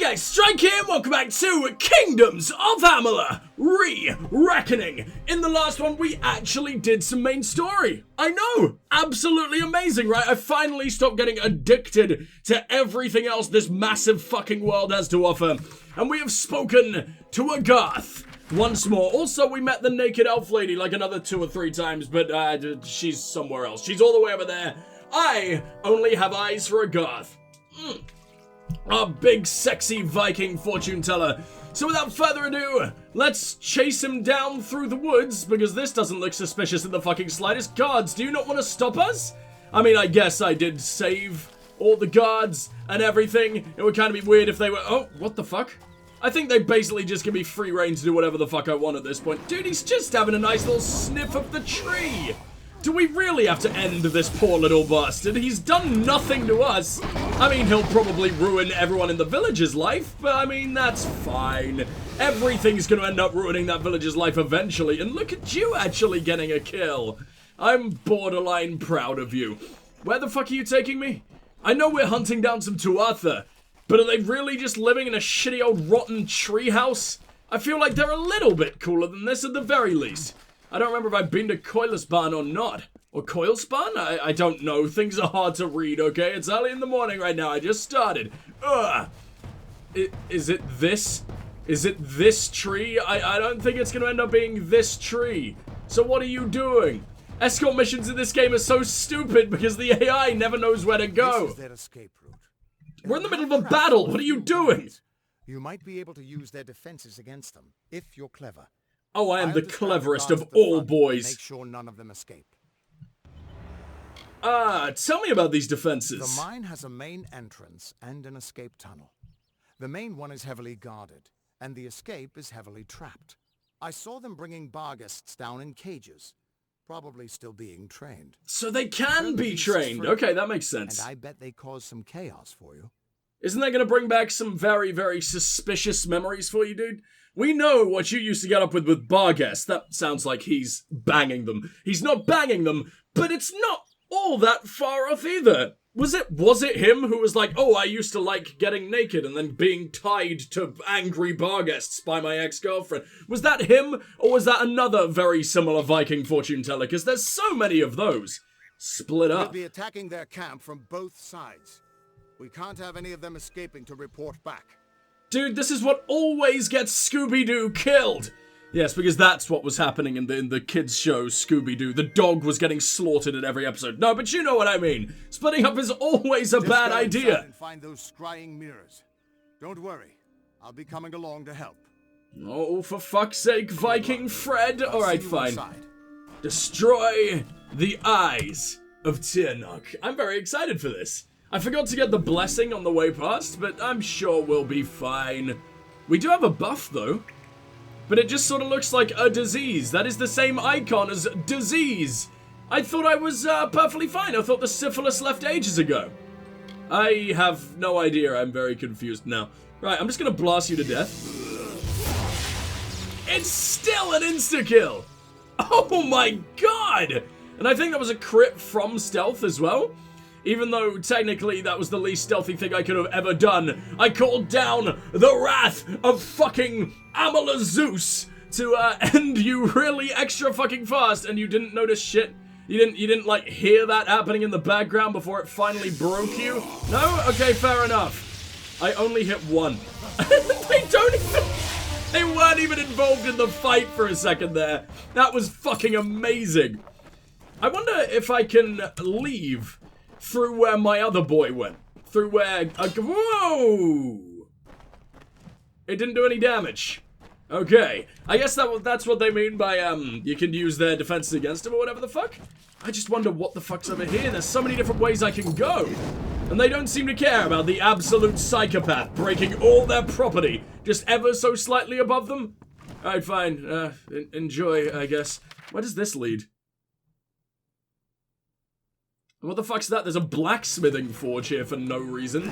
guys, Strike here, and welcome back to Kingdoms of Amalur Re-Reckoning. In the last one, we actually did some main story. I know, absolutely amazing, right? I finally stopped getting addicted to everything else this massive fucking world has to offer. And we have spoken to a Goth once more. Also, we met the naked elf lady like another 2 or 3 times, but she's somewhere else. She's all the way over there. I only have eyes for a Goth. Our big, sexy Viking fortune teller. So without further ado, let's chase him down through the woods, because this doesn't look suspicious in the fucking slightest. Guards, do you not want to stop us? I mean, I guess I did save all the guards and everything. It would kind of be weird if they were... Oh, what the fuck? I think they basically just give me free reign to do whatever the fuck I want at this point. Dude, he's just having a nice little sniff of the tree. Do we really have to end this poor little bastard? He's done nothing to us. I mean, he'll probably ruin everyone in the village's life, but I mean, that's fine. Everything's gonna end up ruining that village's life eventually, and look at you actually getting a kill. I'm borderline proud of you. Where the fuck are you taking me? I know we're hunting down some Tuatha, but are they really just living in a shitty old rotten treehouse? I feel like they're a little bit cooler than this at the very least. I don't remember if I've been to Coilspan or not. Or Coilspan? I don't know. Things are hard to read, okay? It's early in the morning right now. I just started. Ugh. Is it this? Is it this tree? I don't think it's going to end up being this tree. So what are you doing? Escort missions in this game are so stupid because the AI never knows where to go. This is their escape route. We're in the middle of a battle. What are you doing? You might be able to use their defenses against them, if you're clever. Oh, I am the cleverest of all boys. Make sure none of them escape. Tell me about these defenses. The mine has a main entrance and an escape tunnel. The main one is heavily guarded, and the escape is heavily trapped. I saw them bringing Barghests down in cages, probably still being trained. So they can be trained. Okay, that makes sense. And I bet they cause some chaos for you. Isn't that going to bring back some very, very suspicious memories for you, dude? We know what you used to get up with Barghests. That sounds like he's banging them. He's not banging them, but it's not all that far off either. Was it him who was like, oh, I used to like getting naked and then being tied to angry Barghests by my ex-girlfriend? Was that him, or was that another very similar Viking fortune teller? Because there's so many of those. Split up. We'll be attacking their camp from both sides. We can't have any of them escaping to report back. Dude, this is what always gets Scooby-Doo killed. Yes, because that's what was happening in the kids' show, Scooby-Doo. The dog was getting slaughtered in every episode. No, but you know what I mean. Splitting up is always a bad idea. And find those scrying mirrors. Don't worry, I'll be coming along to help. Oh, for fuck's sake, Viking Fred. All right, fine. Destroy the eyes of Tirnock. I'm very excited for this. I forgot to get the blessing on the way past, but I'm sure we'll be fine. We do have a buff, though. But it just sort of looks like a disease. That is the same icon as disease. I thought I was perfectly fine. I thought the syphilis left ages ago. I have no idea. I'm very confused now. Right, I'm just going to blast you to death. It's still an insta-kill. Oh my god. And I think that was a crit from stealth as well. Even though, technically, that was the least stealthy thing I could have ever done. I called down the wrath of fucking Amalur Zeus to end you really extra fucking fast, and you didn't notice shit? You didn't, like, hear that happening in the background before it finally broke you? No? Okay, fair enough. I only hit one. They weren't even involved in the fight for a second there. That was fucking amazing. I wonder if I can leave through where my other boy went. Through where... whoa! It didn't do any damage. Okay. I guess that's what they mean by, you can use their defenses against him or whatever the fuck. I just wonder what the fuck's over here. There's so many different ways I can go. And they don't seem to care about the absolute psychopath breaking all their property just ever so slightly above them. Alright, fine. Enjoy, I guess. Where does this lead? What the fuck's that? There's a blacksmithing forge here for no reason.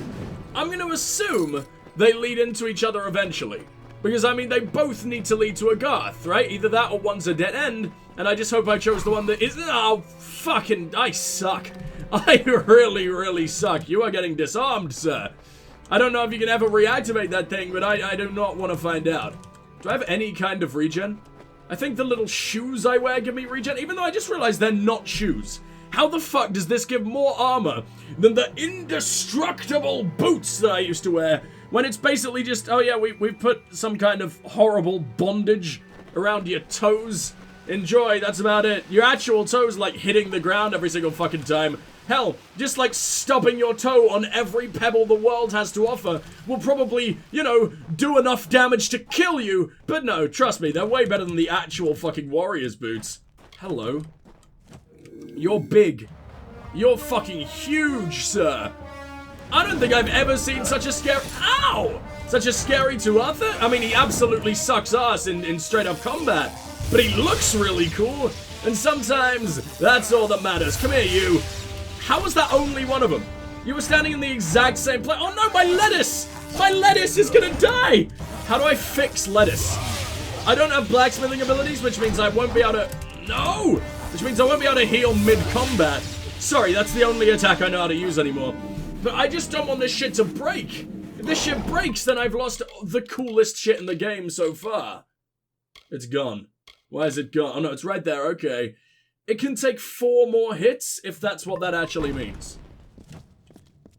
I'm going to assume they lead into each other eventually. Because, I mean, they both need to lead to a Garth, right? Either that or one's a dead end. And I just hope I chose the one that isn't. Oh, fucking, I suck. I really, really suck. You are getting disarmed, sir. I don't know if you can ever reactivate that thing, but I do not want to find out. Do I have any kind of regen? I think the little shoes I wear give me regen, even though I just realized they're not shoes. How the fuck does this give more armor than the indestructible boots that I used to wear, when it's basically just, oh yeah, we've put some kind of horrible bondage around your toes. Enjoy, that's about it. Your actual toes like hitting the ground every single fucking time. Hell, just like stubbing your toe on every pebble the world has to offer will probably, you know, do enough damage to kill you. But no, trust me, they're way better than the actual fucking warrior's boots. Hello. You're big. You're fucking huge, sir. I don't think I've ever seen such a scary... Ow! Such a scary to Arthur? I mean, he absolutely sucks ass in straight-up combat. But he looks really cool. And sometimes, that's all that matters. Come here, you. How was that only one of them? You were standing in the exact same place. Oh no, my lettuce! My lettuce is gonna die! How do I fix lettuce? I don't have blacksmithing abilities, which means I won't be able to... No! Which means I won't be able to heal mid-combat. Sorry, that's the only attack I know how to use anymore. But I just don't want this shit to break. If this shit breaks, then I've lost the coolest shit in the game so far. It's gone. Why is it gone? Oh no, it's right there, okay. It can take 4 more hits, if that's what that actually means.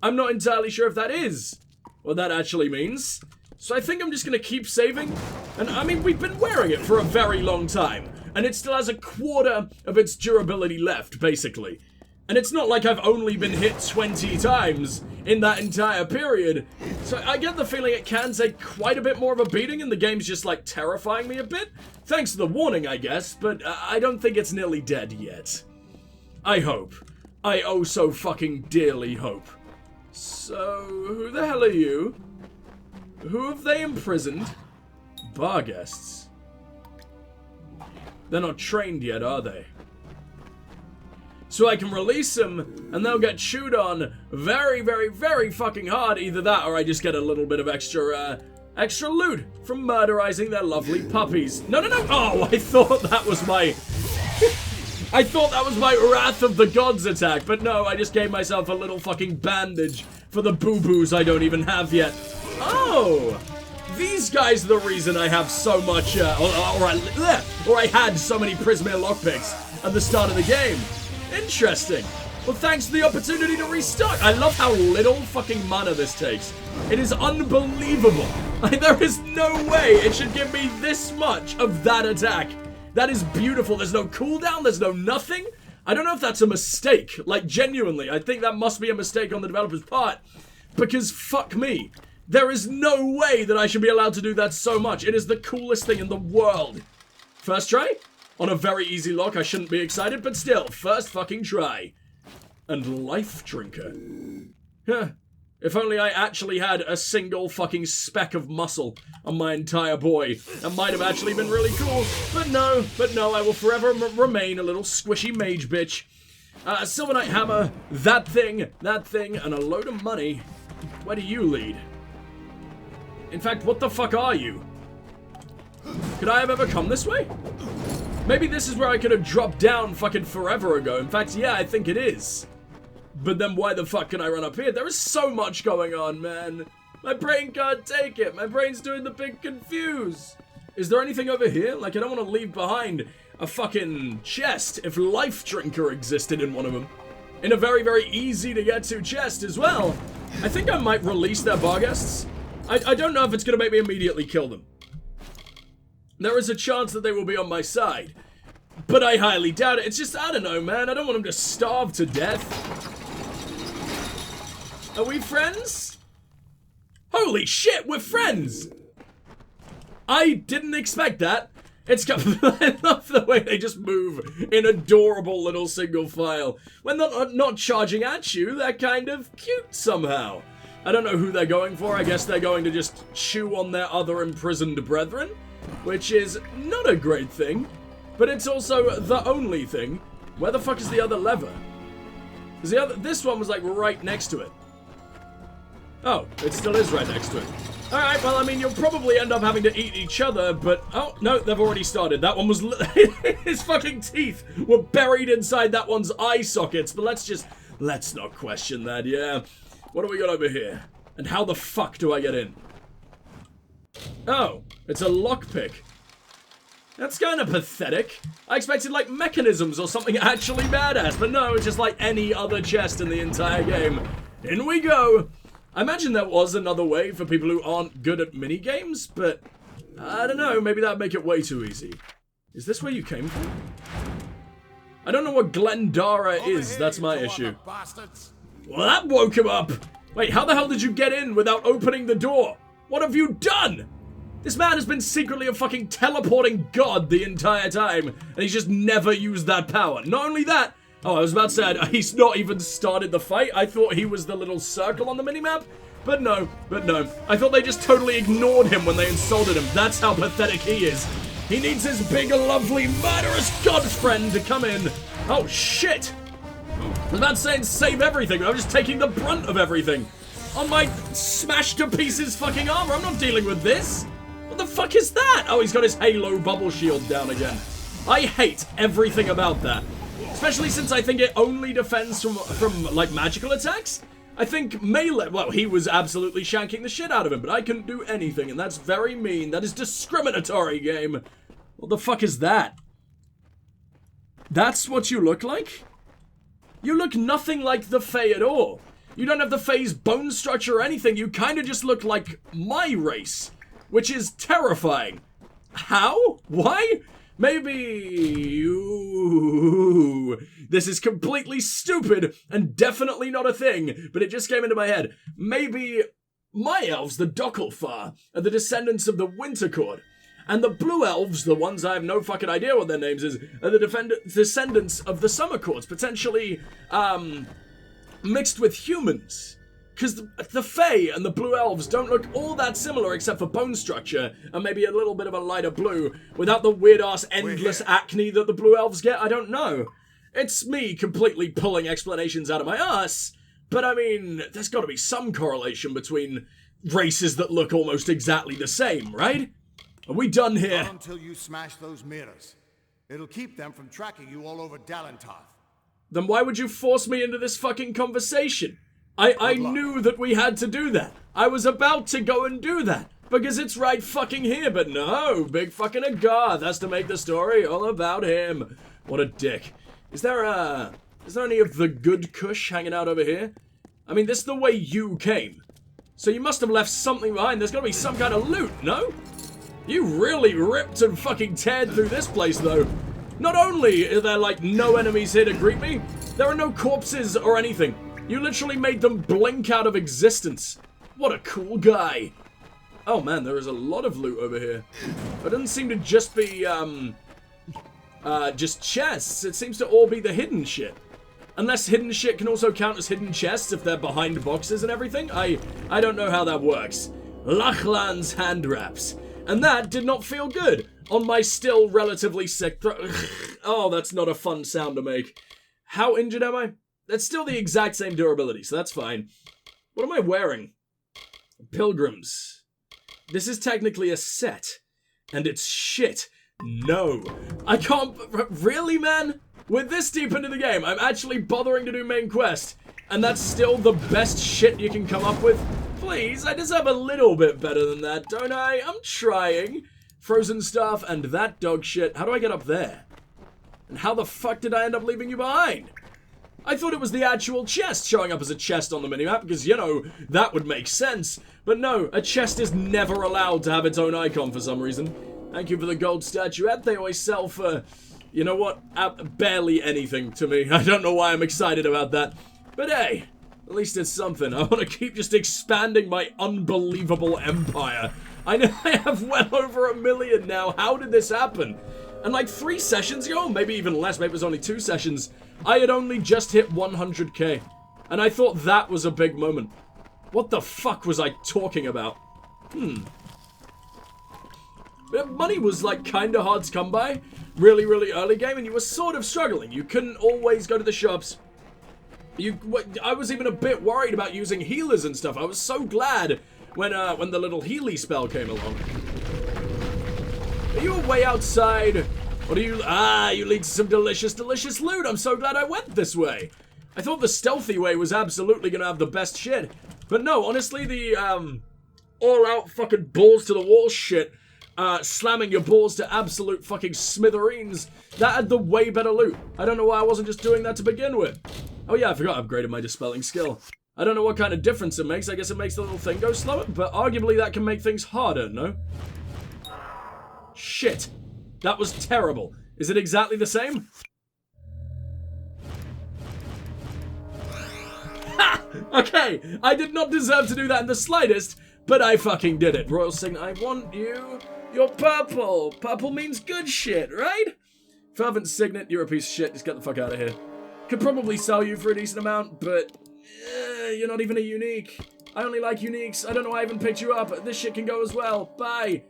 I'm not entirely sure if that is what that actually means. So I think I'm just gonna keep saving. And I mean, we've been wearing it for a very long time. And it still has a quarter of its durability left, basically. And it's not like I've only been hit 20 times in that entire period. So I get the feeling it can take quite a bit more of a beating, and the game's just like terrifying me a bit. Thanks to the warning, I guess, but I don't think it's nearly dead yet. I hope. I oh so fucking dearly hope. So, who the hell are you? Who have they imprisoned? Bar guests. They're not trained yet, are they? So I can release them, and they'll get chewed on very, very, very fucking hard. Either that, or I just get a little bit of extra loot from murderizing their lovely puppies. No, no, no! Oh, I thought that was my... I thought that was my Wrath of the Gods attack, but no, I just gave myself a little fucking bandage for the boo-boos I don't even have yet. Oh! These guys are the reason I have so much, or I had so many Prismere lockpicks at the start of the game. Interesting. Well, thanks for the opportunity to restock. I love how little fucking mana this takes. It is unbelievable. Like, there is no way it should give me this much of that attack. That is beautiful. There's no cooldown. There's no nothing. I don't know if that's a mistake. Like, genuinely, I think that must be a mistake on the developer's part. Because, fuck me. There is no way that I should be allowed to do that so much. It is the coolest thing in the world. First try? On a very easy lock, I shouldn't be excited, but still, first fucking try. And Life Drinker. Huh. If only I actually had a single fucking speck of muscle on my entire boy. That might have actually been really cool. But no, I will forever remain a little squishy mage bitch. Silver Knight Hammer, that thing, and a load of money. Where do you lead? In fact, what the fuck are you? Could I have ever come this way? Maybe this is where I could have dropped down fucking forever ago. In fact, yeah, I think it is. But then why the fuck can I run up here? There is so much going on, man. My brain can't take it. My brain's doing the big confuse. Is there anything over here? Like, I don't want to leave behind a fucking chest if Life Drinker existed in one of them. In a very, very easy to get to chest as well. I think I might release their bar guests. I don't know if it's going to make me immediately kill them. There is a chance that they will be on my side. But I highly doubt it. It's just, I don't know, man. I don't want them to starve to death. Are we friends? Holy shit, we're friends! I didn't expect that. It's I love the way they just move in adorable little single file. When they're not charging at you, they're kind of cute somehow. I don't know who they're going for. I guess they're going to just chew on their other imprisoned brethren, which is not a great thing, but it's also the only thing. Where the fuck is the other lever? This one was like right next to it. Oh, it still is right next to it. Alright, well, I mean, you'll probably end up having to eat each other, but... Oh, no, they've already started. That one was... His fucking teeth were buried inside that one's eye sockets, but let's not question that, yeah. What do we got over here? And how the fuck do I get in? Oh, it's a lockpick. That's kind of pathetic. I expected, like, mechanisms or something actually badass, but no, it's just like any other chest in the entire game. In we go! I imagine there was another way for people who aren't good at minigames, but I don't know, maybe that'd make it way too easy. Is this where you came from? I don't know what Glendara is, that's my issue. Well, that woke him up! Wait, how the hell did you get in without opening the door? What have you done? This man has been secretly a fucking teleporting god the entire time, and he's just never used that power. Not only that, oh, I was about to say, he's not even started the fight. I thought he was the little circle on the minimap, but no. I thought they just totally ignored him when they insulted him. That's how pathetic he is. He needs his big, lovely, murderous god friend to come in. Oh, shit. I was about to say and save everything, but I'm just taking the brunt of everything. On my smashed to pieces fucking armor, I'm not dealing with this. What the fuck is that? Oh, he's got his Halo bubble shield down again. I hate everything about that. Especially since I think it only defends from like, magical attacks. I think melee, well, he was absolutely shanking the shit out of him, but I couldn't do anything, and that's very mean. That is discriminatory, game. What the fuck is that? That's what you look like? You look nothing like the Fae at all. You don't have the Fae's bone structure or anything. You kind of just look like my race, which is terrifying. How? Why? Maybe you... This is completely stupid and definitely not a thing, but it just came into my head. Maybe my elves, the Dokkalfar, are the descendants of the Winter Court. And the blue elves, the ones I have no fucking idea what their names is, are the descendants of the Summer Courts, potentially, mixed with humans. Because the Fae and the blue elves don't look all that similar except for bone structure and maybe a little bit of a lighter blue without the weird-ass endless acne that the blue elves get. I don't know. It's me completely pulling explanations out of my ass, but I mean, there's got to be some correlation between races that look almost exactly the same, right? Are we done here? Not until you smash those mirrors. It'll keep them from tracking you all over Dalentarth. Then why would you force me into this fucking conversation? I knew that we had to do that. I was about to go and do that. Because it's right fucking here, but no. Big fucking Agarth has to make the story all about him. What a dick. Is there any of the good kush hanging out over here? I mean, this is the way you came. So you must have left something behind. There's gotta be some kind of loot, no? You really ripped and fucking teared through this place, though. Not only are there, like, no enemies here to greet me, there are no corpses or anything. You literally made them blink out of existence. What a cool guy. Oh man, there is a lot of loot over here. It doesn't seem to just be, just chests. It seems to all be the hidden shit. Unless hidden shit can also count as hidden chests if they're behind boxes and everything. I don't know how that works. Lachlan's hand wraps. And that did not feel good on my still relatively sick throat. Oh, that's not a fun sound to make. How injured am I? That's still the exact same durability, so that's fine. What am I wearing? Pilgrims. This is technically a set. And it's shit. No. I can't... Really, man? We're this deep into the game. I'm actually bothering to do main quest. And that's still the best shit you can come up with? Please, I deserve a little bit better than that, don't I? I'm trying. Frozen stuff and that dog shit. How do I get up there? And how the fuck did I end up leaving you behind? I thought it was the actual chest showing up as a chest on the minimap because, you know, that would make sense. But no, a chest is never allowed to have its own icon for some reason. Thank you for the gold statuette. They always sell for, you know what, barely anything to me. I don't know why I'm excited about that. But hey, at least it's something. I want to keep just expanding my unbelievable empire. I know I have well over 1 million now. How did this happen? And like 3 sessions ago, maybe even less, maybe it was only 2 sessions, I had only just hit 100k. And I thought that was a big moment. What the fuck was I talking about? Money was like kinda hard to come by. Really, really early game, and you were sort of struggling. You couldn't always go to the shops. I was even a bit worried about using healers and stuff. I was so glad when the little Healy spell came along. Are you way outside? What do you... you lead to some delicious, delicious loot. I'm so glad I went this way. I thought the stealthy way was absolutely gonna have the best shit. But no, honestly, the all-out fucking balls-to-the-wall shit, slamming your balls to absolute fucking smithereens, that had the way better loot. I don't know why I wasn't just doing that to begin with. Oh yeah, I forgot I upgraded my dispelling skill. I don't know what kind of difference it makes. I guess it makes the little thing go slower, but arguably that can make things harder, no? Shit. That was terrible. Is it exactly the same? Ha! Okay, I did not deserve to do that in the slightest, but I fucking did it. Royal Signet, I want you. You're purple. Purple means good shit, right? Fervent Signet, you're a piece of shit. Just get the fuck out of here. Could probably sell you for a decent amount, but you're not even a unique. I only like uniques. I don't know why I even picked you up. This shit can go as well. Bye.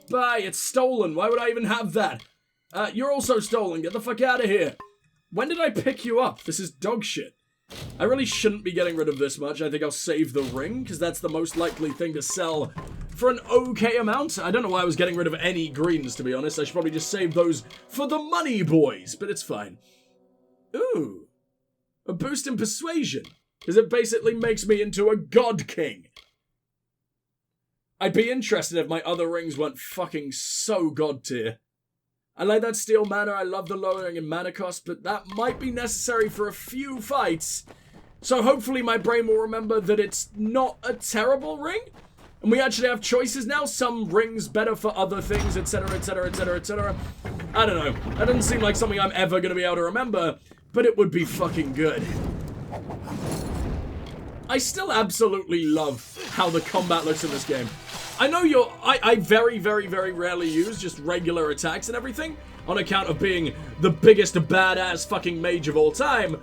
Bye. It's stolen. Why would I even have that? You're also stolen. Get the fuck out of here. When did I pick you up? This is dog shit. I really shouldn't be getting rid of this much. I think I'll save the ring, because that's the most likely thing to sell for an okay amount. I don't know why I was getting rid of any greens, to be honest. I should probably just save those for the money boys, but it's fine. Ooh. A boost in persuasion, because it basically makes me into a god king. I'd be interested if my other rings weren't fucking so god tier. I like that steel mana, I love the lowering in mana cost, but that might be necessary for a few fights. So hopefully my brain will remember that it's not a terrible ring. And we actually have choices now, some rings better for other things, etc, etc, etc, etc. I don't know, that doesn't seem like something I'm ever going to be able to remember, but it would be fucking good. I still absolutely love how the combat looks in this game. I know I very, very, very rarely use just regular attacks and everything, on account of being the biggest badass fucking mage of all time.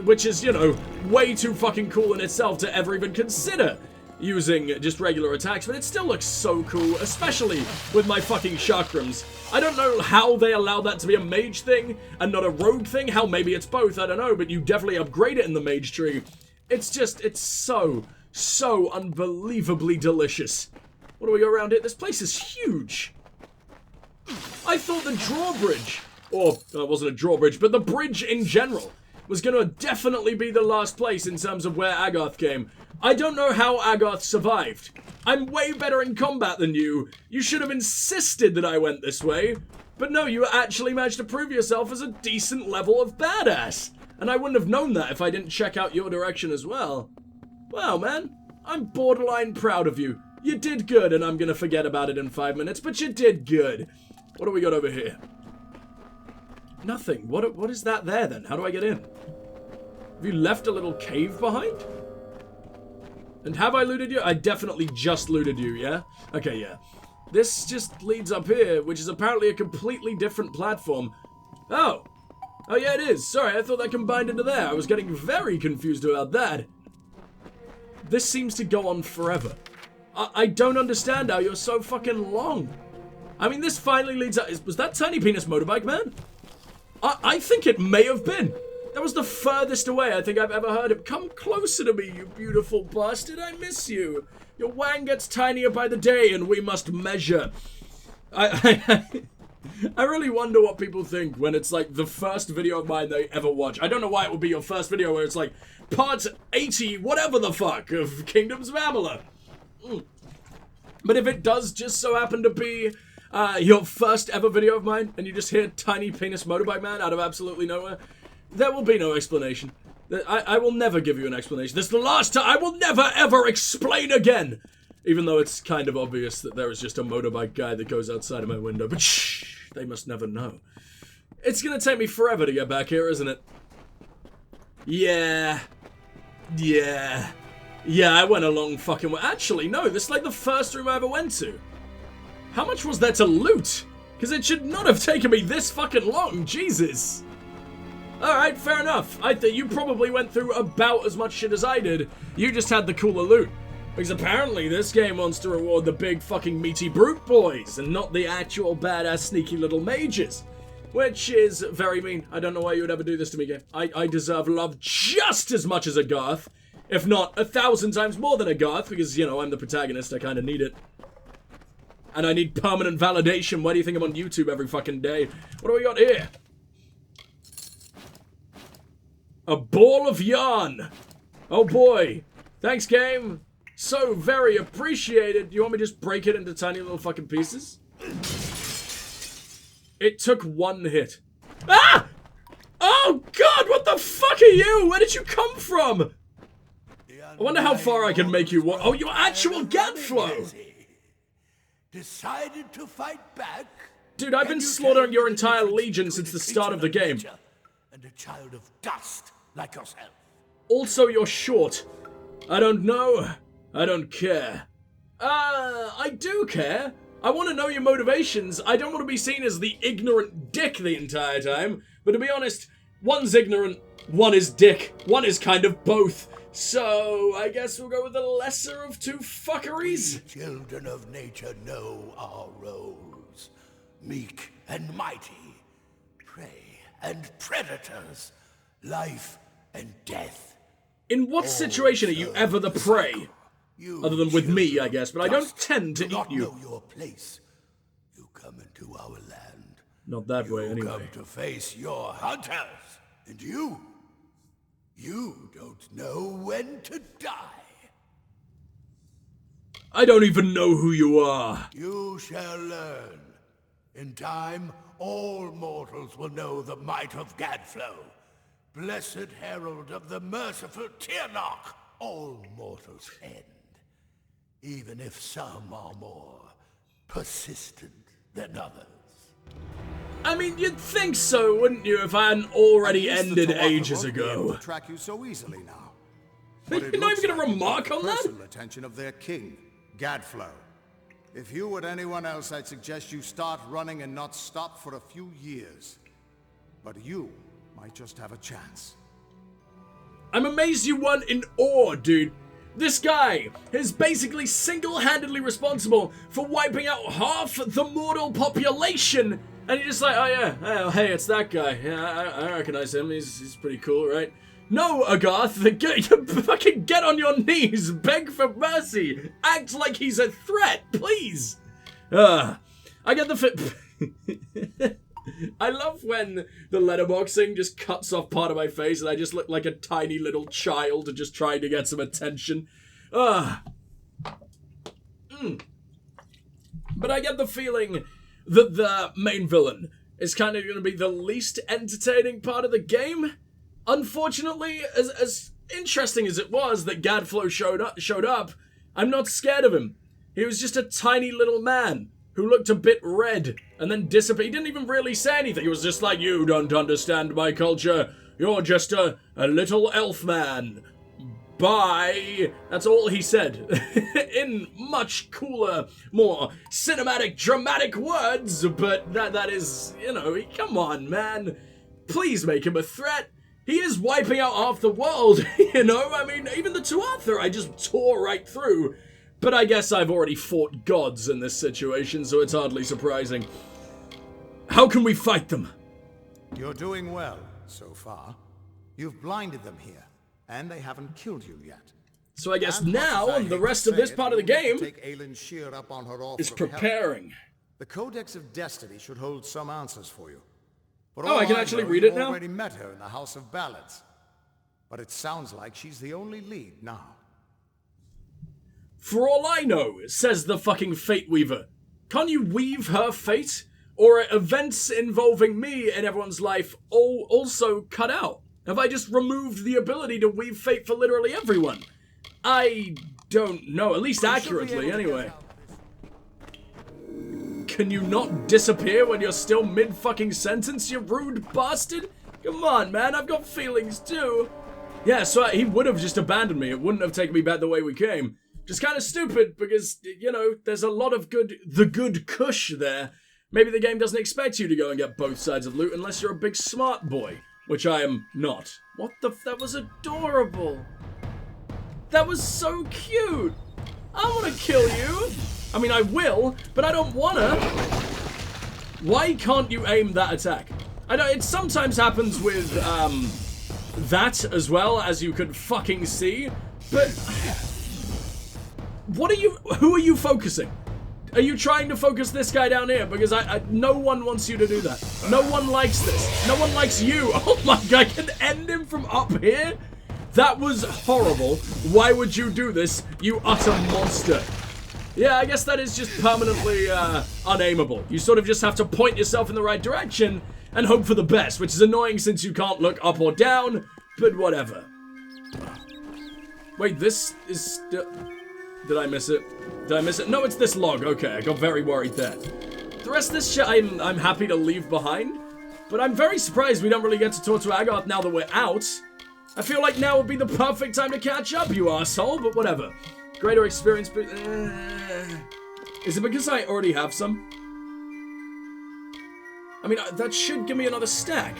Which is, you know, way too fucking cool in itself to ever even consider using just regular attacks, but it still looks so cool, especially with my fucking chakrams. I don't know how they allow that to be a mage thing and not a rogue thing, how maybe it's both, I don't know, but you definitely upgrade it in the mage tree. It's so unbelievably delicious. What do we go around here? This place is huge. I thought the drawbridge, or it wasn't a drawbridge, but the bridge in general, was going to definitely be the last place in terms of where Agarth came. I don't know how Agarth survived. I'm way better in combat than you. You should have insisted that I went this way. But no, you actually managed to prove yourself as a decent level of badass. And I wouldn't have known that if I didn't check out your direction as well. Wow, man. I'm borderline proud of you. You did good, and I'm gonna forget about it in 5 minutes, but you did good. What do we got over here? Nothing. What is that there, then? How do I get in? Have you left a little cave behind? And have I looted you? I definitely just looted you, yeah? Okay, yeah. This just leads up here, which is apparently a completely different platform. Oh. Oh, yeah, it is. Sorry, I thought that combined into there. I was getting very confused about that. This seems to go on forever. I don't understand how you're so fucking long. I mean, this finally leads up... Was that Tiny Penis Motorbike Man? I think it may have been. That was the furthest away I think I've ever heard it. Come closer to me, you beautiful bastard. I miss you. Your wang gets tinier by the day, and we must measure. I really wonder what people think when it's like the first video of mine they ever watch. I don't know why it would be your first video where it's like part 80, whatever the fuck, of Kingdoms of Amalur. But if it does just so happen to be your first ever video of mine, and you just hear Tiny Penis Motorbike Man out of absolutely nowhere, there will be no explanation. I will never give you an explanation. This is the last time. I will never ever explain again. Even though it's kind of obvious that there is just a motorbike guy that goes outside of my window. But shh, they must never know. It's gonna take me forever to get back here, isn't it? Yeah, I went a long fucking way. Actually, no, this is like the first room I ever went to. How much was there to loot? Because it should not have taken me this fucking long, Jesus. Alright, fair enough. I think you probably went through about as much shit as I did. You just had the cooler loot. Because apparently this game wants to reward the big fucking meaty brute boys, and not the actual badass sneaky little mages. Which is very mean. I don't know why you would ever do this to me, game. I deserve love just as much as a Garth. If not 1,000 times more than a Garth, because, you know, I'm the protagonist, I kind of need it. And I need permanent validation. Why do you think I'm on YouTube every fucking day? What do we got here? A ball of yarn. Oh boy. Thanks, game. So very appreciated. You want me to just break it into tiny little fucking pieces? It took one hit. Ah! Oh god, what the fuck are you? Where did you come from? I wonder how far I can make you. Oh, you're actual Gadflow. Decided to fight back. Dude, I've been slaughtering your entire legion since the start of the game. And a child of dust like yourself. Also, you're short. I don't know. I don't care. I do care. I want to know your motivations. I don't want to be seen as the ignorant dick the entire time. But to be honest, one's ignorant, one is dick, one is kind of both. So, I guess we'll go with the lesser of two fuckeries. We children of nature know our roles. Meek and mighty. Prey and predators. Life and death. In what situation are you ever the prey? Other than with me, I guess, but I don't tend to eat you. Know your place. You come into our land. Not that way, anyway. You come to face your hunters. And you don't know when to die. I don't even know who you are. You shall learn. In time, all mortals will know the might of Gadflow. Blessed herald of the merciful Tirnoch. All mortals end. Even if some are more persistent than others. I mean, you'd think so, wouldn't you, if I hadn't already ended ages ago? Track you so easily now. You're not even going to remark on that? Personal attention of their king, Gadflow. If you were anyone else, I'd suggest you start running and not stop for a few years. But you might just have a chance. I'm amazed you weren't in awe, dude. This guy is basically single-handedly responsible for wiping out half the mortal population. And you're just like, oh yeah, oh, hey, it's that guy. Yeah, I recognize him. He's pretty cool, right? No, Agarth, fucking get on your knees, beg for mercy, act like he's a threat, please. I get the fit. I love when the letterboxing just cuts off part of my face and I just look like a tiny little child just trying to get some attention. But I get the feeling that the main villain is kind of going to be the least entertaining part of the game. Unfortunately, as interesting as it was that Gadflow showed up, I'm not scared of him. He was just a tiny little man who looked a bit red and then disappeared. He didn't even really say anything. He was just like, you don't understand my culture. You're just a little elf man. Bye. That's all he said. In much cooler, more cinematic, dramatic words, but that is, you know, come on, man. Please make him a threat. He is wiping out half the world, you know? I mean, even the Tuatha I just tore right through. But I guess I've already fought gods in this situation, so it's hardly surprising. How can we fight them? You're doing well, so far. You've blinded them here, and they haven't killed you yet. So I guess now, the rest of this part of the game is preparing. The Codex of Destiny should hold some answers for you. But oh, I can actually read it now? I've already met her in the House of Ballads. But it sounds like she's the only lead now. For all I know, says the fucking Fate Weaver, can't you weave her fate? Or are events involving me in everyone's life all also cut out? Have I just removed the ability to weave fate for literally everyone? I don't know, at least accurately anyway. Can you not disappear when you're still mid-fucking sentence, you rude bastard? Come on, man, I've got feelings too. Yeah, so he would have just abandoned me. It wouldn't have taken me back the way we came. Just kind of stupid because, you know, there's a lot of the good kush there. Maybe the game doesn't expect you to go and get both sides of loot unless you're a big smart boy, which I am not. What the that was adorable. That was so cute. I want to kill you. I mean, I will, but I don't want to. Why can't you aim that attack? I know it sometimes happens with that as well, as you could fucking see, but who are you focusing? Are you trying to focus this guy down here? Because no one wants you to do that. No one likes this. No one likes you. Oh my god, I can end him from up here? That was horrible. Why would you do this, you utter monster? Yeah, I guess that is just permanently unaimable. You sort of just have to point yourself in the right direction and hope for the best, which is annoying since you can't look up or down, but whatever. Wait, this is still... Did I miss it? Did I miss it? No, it's this log. Okay, I got very worried there. The rest of this shit I'm happy to leave behind, but I'm very surprised we don't really get to talk to Agarth now that we're out. I feel like now would be the perfect time to catch up, you asshole, but whatever. Greater experience, but... Is it because I already have some? I mean, that should give me another stack.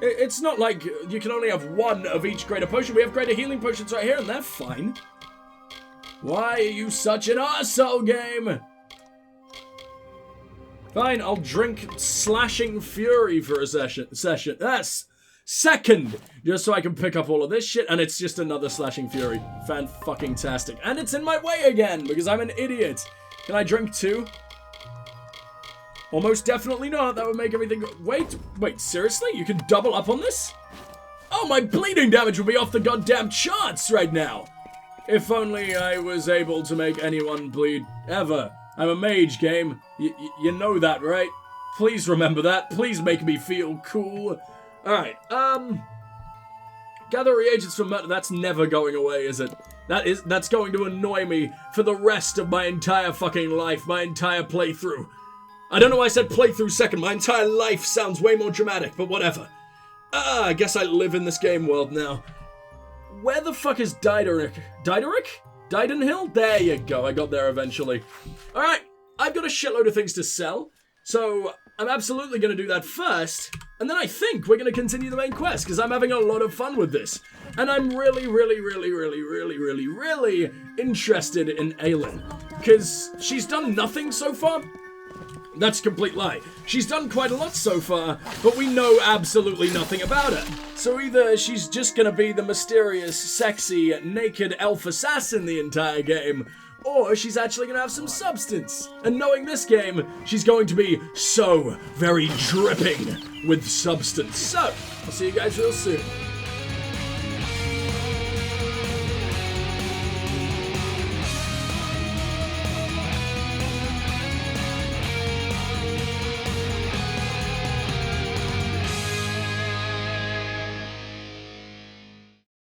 It's not like you can only have one of each greater potion. We have greater healing potions right here, and they're fine. Why are you such an arsehole, game? Fine, I'll drink Slashing Fury for a session. That's second, just so I can pick up all of this shit, and it's just another Slashing Fury. Fan-fucking-tastic. And it's in my way again, because I'm an idiot. Can I drink 2? Almost definitely not. That would make everything go... Wait, seriously? You can double up on this? Oh, my bleeding damage would be off the goddamn charts right now. If only I was able to make anyone bleed ever. I'm a mage, game. You know that, right? Please remember that. Please make me feel cool. Alright, gather reagents from murder. That's never going away, is it? That's going to annoy me for the rest of my entire fucking life, my entire playthrough. I don't know why I said playthrough second. My entire life sounds way more dramatic, but whatever. I guess I live in this game world now. Where the fuck is Diderik? Diderik? Didenhill? There you go. I got there eventually. Alright, I've got a shitload of things to sell, so I'm absolutely going to do that first, and then I think we're going to continue the main quest, because I'm having a lot of fun with this. And I'm really interested in Aylin, because she's done nothing so far. That's a complete lie. She's done quite a lot so far, but we know absolutely nothing about her. So either she's just gonna be the mysterious, sexy, naked elf assassin the entire game, or she's actually gonna have some substance. And knowing this game, she's going to be so very dripping with substance. So, I'll see you guys real soon.